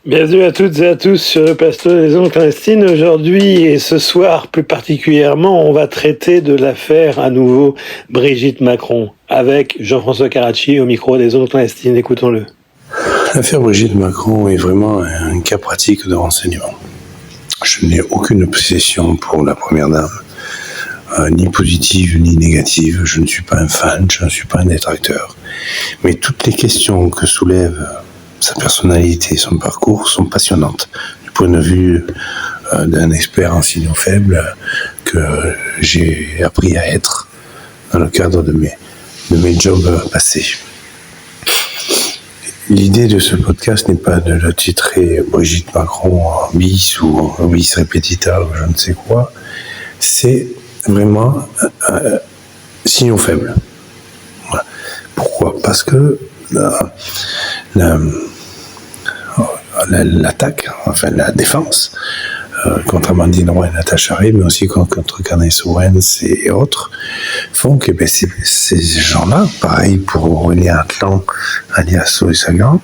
Bienvenue à toutes et à tous sur le plateau des Ondes Clandestines. Aujourd'hui et ce soir plus particulièrement, on va traiter de l'affaire à nouveau Brigitte Macron avec Jean-François Carracci au micro des Ondes Clandestines. Écoutons-le. L'affaire Brigitte Macron est vraiment un cas pratique de renseignement. Je n'ai aucune obsession pour la première dame, ni positive ni négative. Je ne suis pas un fan, je ne suis pas un détracteur. Mais toutes les questions que soulève sa personnalité et son parcours sont passionnantes du point de vue d'un expert en signaux faibles que j'ai appris à être dans le cadre de mes jobs passés. L'idée de ce podcast n'est pas de le titrer Brigitte Macron en bis ou en bis repetita ou je ne sais quoi. C'est vraiment signaux faibles. Voilà. Pourquoi ? Parce que l'attaque, enfin la défense, contre Amandine Roy et Natacha Ray, mais aussi contre Candace Owens et autres, font que ces gens-là, pareil pour Aurélien Atlan, alias Zoé Sagan,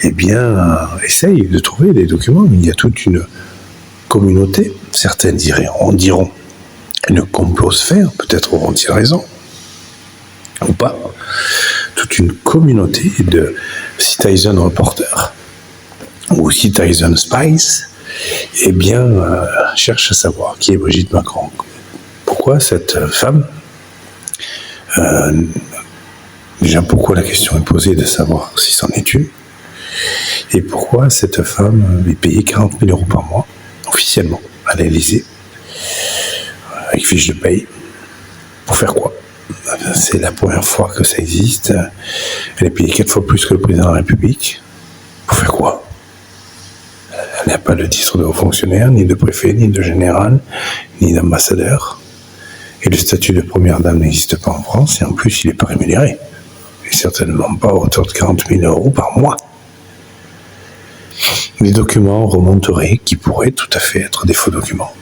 essayent de trouver des documents. Il y a toute une communauté, certains diront une complosphère, peut-être auront-ils raison, ou pas, toute une communauté de citizen reporters ou citizen spies, cherche à savoir qui est Brigitte Macron. Pourquoi cette femme déjà, pourquoi la question est posée de savoir si c'en est une, et pourquoi cette femme est payée 40 000 euros par mois, officiellement, à l'Élysée, avec fiche de paye, pour faire quoi ? C'est la première fois que ça existe. Elle est payée 4 fois plus que le président de la République. Pour faire quoi ? Elle n'a pas de titre de haut fonctionnaire, ni de préfet, ni de général, ni d'ambassadeur. Et le statut de première dame n'existe pas en France, et en plus, il n'est pas rémunéré. Et certainement pas à hauteur de 40 000 euros par mois. Les documents remonteraient, qui pourraient tout à fait être des faux documents.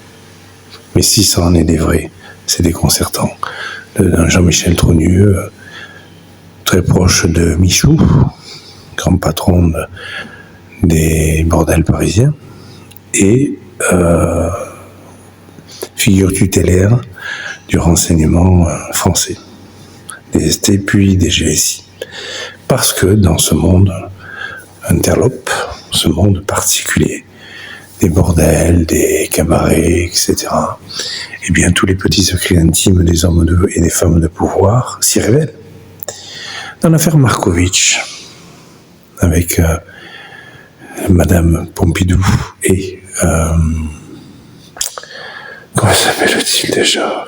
Mais si ça en est des vrais, c'est déconcertant. D'un Jean-Michel Trogneux, très proche de Michou, grand patron des bordels parisiens, et figure tutélaire du renseignement français, des ST puis des GSI. Parce que dans ce monde interlope, ce monde particulier, des bordels, des cabarets, etc., tous les petits secrets intimes des hommes et des femmes de pouvoir s'y révèlent. Dans l'affaire Markovitch, avec Madame Pompidou et comment s'appelle-t-il déjà,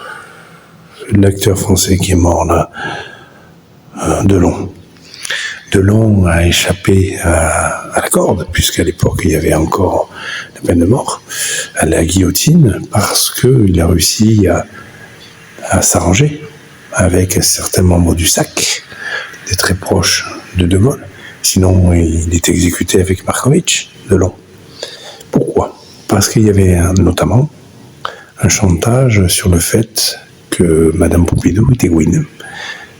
l'acteur français qui est mort là, Delon. Delon a échappé à la corde, puisqu'à l'époque il y avait encore la peine de mort, à la guillotine, parce qu'il a réussi à s'arranger avec certains membres du SAC, des très proches de Gaulle. Sinon, il est exécuté avec Markovitch, Delon. Pourquoi ? Parce qu'il y avait notamment un chantage sur le fait que Madame Pompidou était win.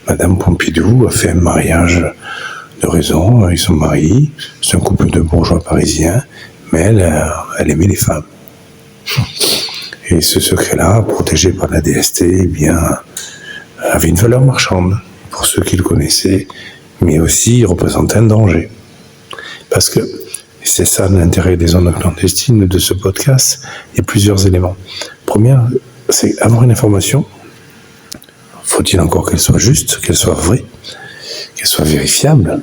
Madame Pompidou a fait un mariage de raison avec son mari. C'est un couple de bourgeois parisiens, mais elle aimait les femmes. Et ce secret-là, protégé par la DST, avait une valeur marchande pour ceux qui le connaissaient, mais aussi représentait un danger. Parce que, c'est ça l'intérêt des ondes clandestines de ce podcast, il y a plusieurs éléments. Première, c'est avoir une information. Faut-il encore qu'elle soit juste, qu'elle soit vraie, qu'elle soit vérifiable.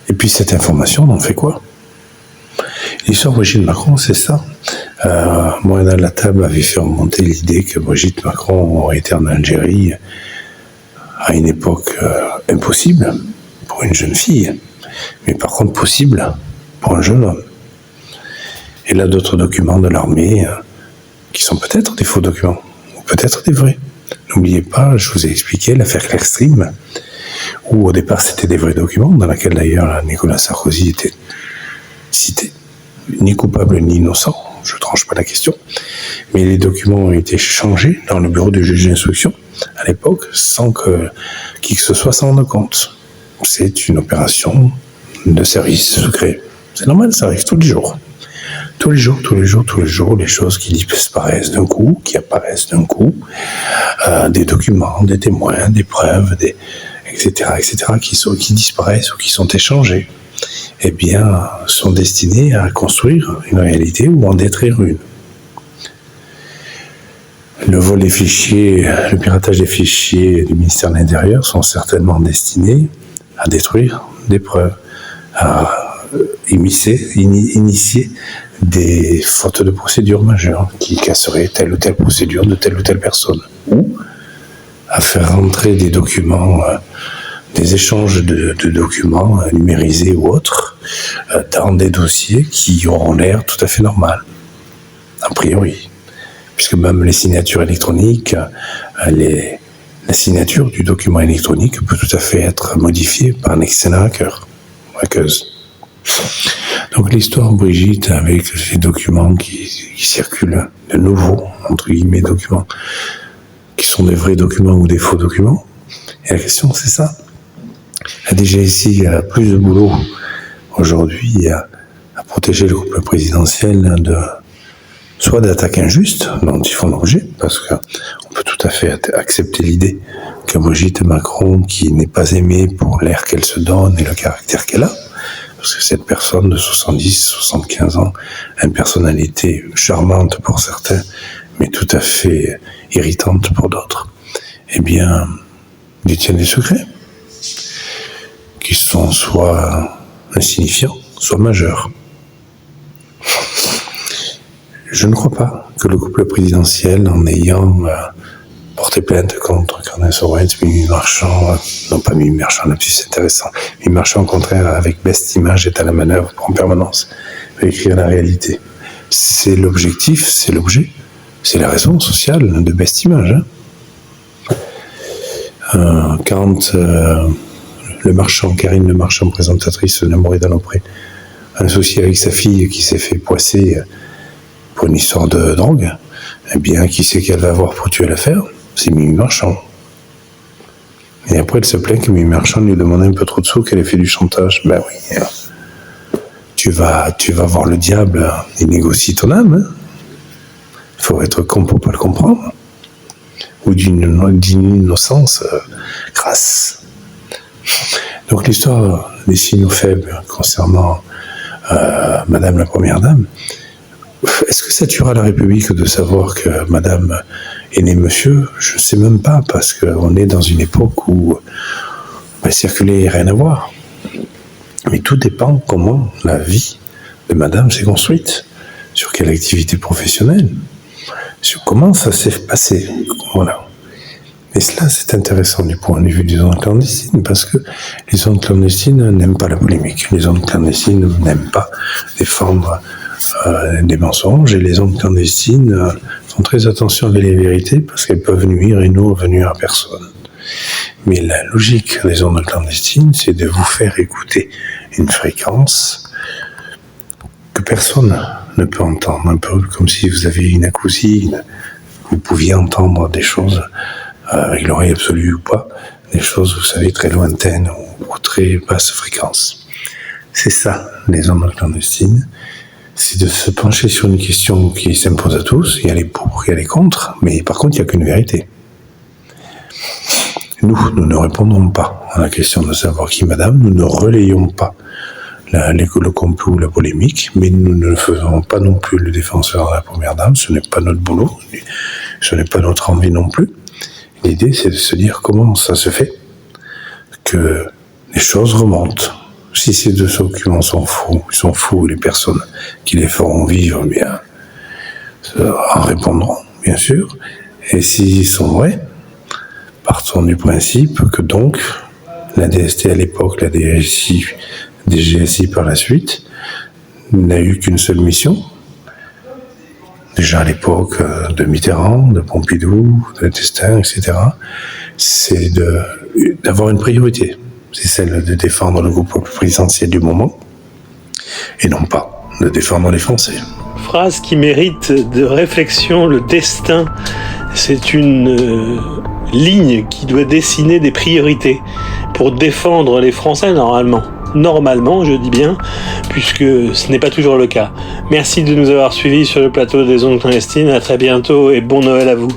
Et puis cette information, on en fait quoi ? L'histoire de Brigitte Macron, c'est ça. Mohamed Latab avait fait remonter l'idée que Brigitte Macron aurait été en Algérie à une époque impossible pour une jeune fille, mais par contre possible pour un jeune homme. Et là, d'autres documents de l'armée qui sont peut-être des faux documents, ou peut-être des vrais. N'oubliez pas, je vous ai expliqué l'affaire Clearstream, où au départ c'était des vrais documents, dans laquelle d'ailleurs Nicolas Sarkozy était cité, ni coupable ni innocent, je ne tranche pas la question, mais les documents ont été changés dans le bureau du juge d'instruction à l'époque, sans que qui que ce soit s'en rende compte. C'est une opération de service secret, C'est normal, ça arrive tous les jours. Tous les jours, les choses qui disparaissent d'un coup, qui apparaissent d'un coup, des documents, des témoins, des preuves, etc., qui disparaissent ou qui sont échangés, eh bien, sont destinés à construire une réalité ou en détruire une. Le vol des fichiers, le piratage des fichiers du ministère de l'Intérieur sont certainement destinés à détruire des preuves, à initier des fautes de procédure majeures qui casseraient telle ou telle procédure de telle ou telle personne, ou à faire rentrer des documents, des échanges de documents numérisés ou autres dans des dossiers qui auront l'air tout à fait normal, a priori. Puisque même les signatures électroniques, la signature du document électronique peut tout à fait être modifiée par un excellent hackeuse. Donc l'histoire Brigitte avec ces documents qui circulent, de nouveaux, entre guillemets, documents, qui sont des vrais documents ou des faux documents, et la question c'est ça. La DGSI a plus de boulot aujourd'hui à protéger le couple présidentiel soit d'attaques injustes dont ils font l'objet, parce qu'on peut tout à fait accepter l'idée que Brigitte Macron, qui n'est pas aimée pour l'air qu'elle se donne et le caractère qu'elle a, parce que cette personne de 70, 75 ans a une personnalité charmante pour certains, mais tout à fait irritante pour d'autres, eh bien, détient des secrets qui sont soit insignifiants, soit majeurs. Je ne crois pas que le couple présidentiel, en ayant porté plainte contre Candace Owens, Mimi Marchand, non pas Mimi Marchand, là-dessus c'est intéressant, Mimi Marchand au contraire, avec Best Image, est à la manœuvre en permanence, pour écrire la réalité. C'est l'objectif, c'est l'objet, c'est la raison sociale de Best Image. Quand Karine Le Marchand, présentatrice de L'amour est dans nos prés, a un souci avec sa fille qui s'est fait poisser pour une histoire de drogue, eh bien, qui c'est qu'elle va avoir pour tuer l'affaire? C'est Mimi Marchand. Et après, elle se plaint que Mimi Marchand lui demandait un peu trop de sous, qu'elle ait fait du chantage. Ben oui, tu vas voir le diable, il négocie ton âme. Il faut être con pour pas le comprendre. Ou d'une innocence crasse. Donc l'histoire des signaux faibles concernant Madame la Première Dame, est-ce que ça tuera la République de savoir que Madame est née Monsieur? Je ne sais même pas, parce qu'on est dans une époque où circuler n'a rien à voir. Mais tout dépend comment la vie de Madame s'est construite, sur quelle activité professionnelle, sur comment ça s'est passé. Voilà. Et cela, c'est intéressant du point de vue des zones clandestines, parce que les zones clandestines n'aiment pas la polémique. Les zones clandestines n'aiment pas défendre des mensonges, et les zones clandestines font très attention avec les vérités parce qu'elles peuvent nuire et nuire à personne. Mais la logique des zones clandestines, c'est de vous faire écouter une fréquence que personne ne peut entendre, un peu comme si vous aviez une acousine, vous pouviez entendre des choses avec l'oreille absolue ou pas, des choses, vous savez, très lointaines ou très basse fréquence. C'est ça, les zones clandestines. C'est de se pencher sur une question qui s'impose à tous. Il y a les pour, il y a les contre, mais par contre, il n'y a qu'une vérité. Nous ne répondrons pas à la question de savoir qui est Madame, nous ne relayons pas le complot ou la polémique, mais nous ne faisons pas non plus le défenseur de la Première Dame, ce n'est pas notre boulot, ce n'est pas notre envie non plus. L'idée, c'est de se dire comment ça se fait que les choses remontent. Si ces deux documents sont fous, les personnes qui les feront vivre, bien, en répondront, bien sûr. Et s'ils sont vrais, partons du principe que donc, la DST à l'époque, la DGSI par la suite, n'a eu qu'une seule mission. Déjà à l'époque de Mitterrand, de Pompidou, de Destin, etc., c'est d'avoir une priorité. C'est celle de défendre le groupe présidentiel du moment, et non pas de défendre les Français. Phrase qui mérite de réflexion, le destin, c'est une ligne qui doit dessiner des priorités pour défendre les Français normalement. normalement, je dis bien, puisque ce n'est pas toujours le cas. Merci de nous avoir suivis sur le plateau des Ondes Clandestines. À très bientôt et bon Noël à vous.